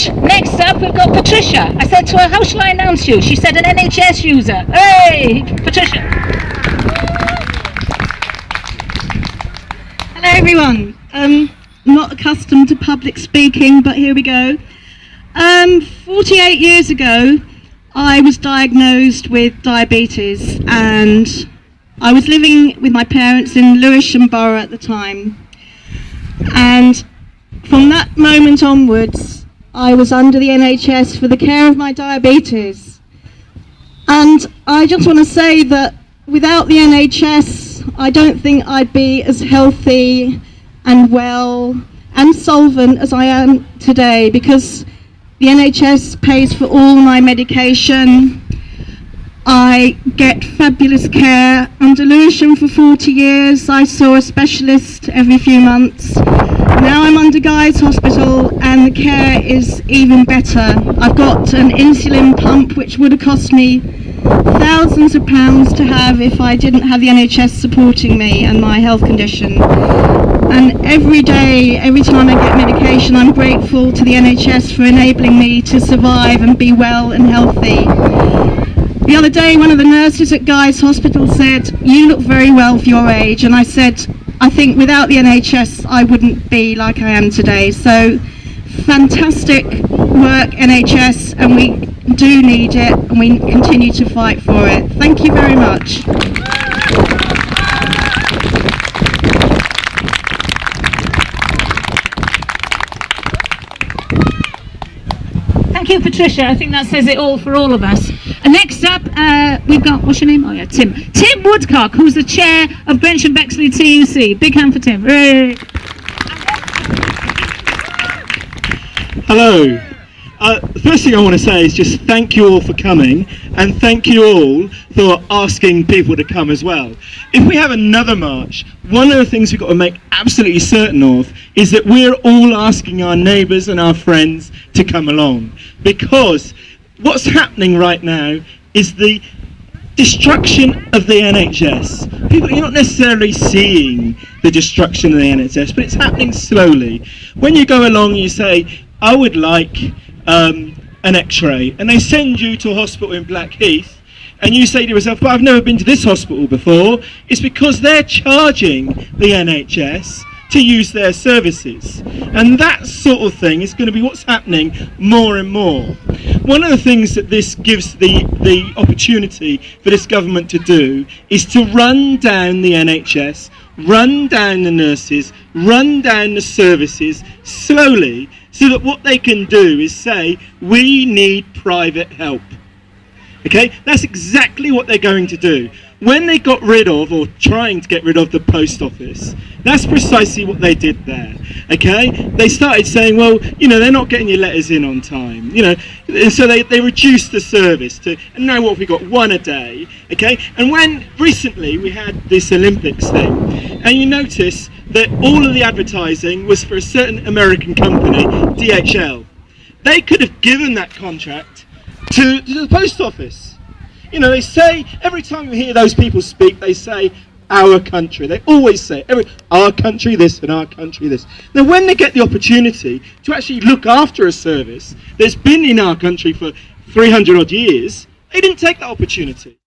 much. Next up, we've got Patricia. I said to her, how shall I announce you? She said, an NHS user. Hey, Patricia. Hello everyone. Not accustomed to public speaking, but here we go. 48 years ago, I was diagnosed with diabetes, and I was living with my parents in Lewisham Borough at the time. And from that moment onwards, I was under the NHS for the care of my diabetes. And I just want to say that without the NHS, I don't think I'd be as healthy and well and solvent as I am today, because the NHS pays for all my medication. I get fabulous care. Under Lewisham for 40 years, I saw a specialist every few months. Now I'm under Guy's Hospital and the care is even better. I've got an insulin pump which would have cost me thousands of pounds to have if I didn't have the NHS supporting me and my health condition. And every day, every time I get medication, I'm grateful to the NHS for enabling me to survive and be well and healthy. The other day, one of the nurses at Guy's Hospital said, "You look very well for your age." And I said, I think without the NHS, I wouldn't be like I am today. So, fantastic work, NHS, and we do need it, and we continue to fight for it. Thank you very much. Thank you, Patricia. I think that says it all for all of us. And next up, we've got, what's your name? Oh yeah, Tim. Tim Woodcock, who's the chair of Grensham Bexley TUC. Big hand for Tim. Hooray. Hello. The first thing I want to say is just thank you all for coming, and thank you all for asking people to come as well. If we have another march, one of the things we've got to make absolutely certain of is that we're all asking our neighbours and our friends to come along, because what's happening right now is the destruction of the NHS. People, you're not necessarily seeing the destruction of the NHS, but it's happening slowly. When you go along, you say, I would like an x-ray, and they send you to a hospital in Blackheath, and you say to yourself, but I've never been to this hospital before. It's because they're charging the NHS to use their services, and that sort of thing is going to be what's happening more and more. One of the things that this gives the opportunity for this government to do is to run down the NHS, run down the nurses, run down the services slowly, so that what they can do is say, we need private help. Okay, that's exactly what they're going to do. When they got rid of, or trying to get rid of, the post office, that's precisely what they did there. Okay, they started saying, well, you know, they're not getting your letters in on time, you know, and so they reduced the service to, and now what have we got, one a day. Okay, and when recently we had this Olympics thing, and you notice that all of the advertising was for a certain American company, DHL. They could have given that contract to the post office. You know, they say, every time you hear those people speak, they say, our country. They always say, our country this and our country this. Now, when they get the opportunity to actually look after a service that's been in our country for 300 odd years, they didn't take that opportunity.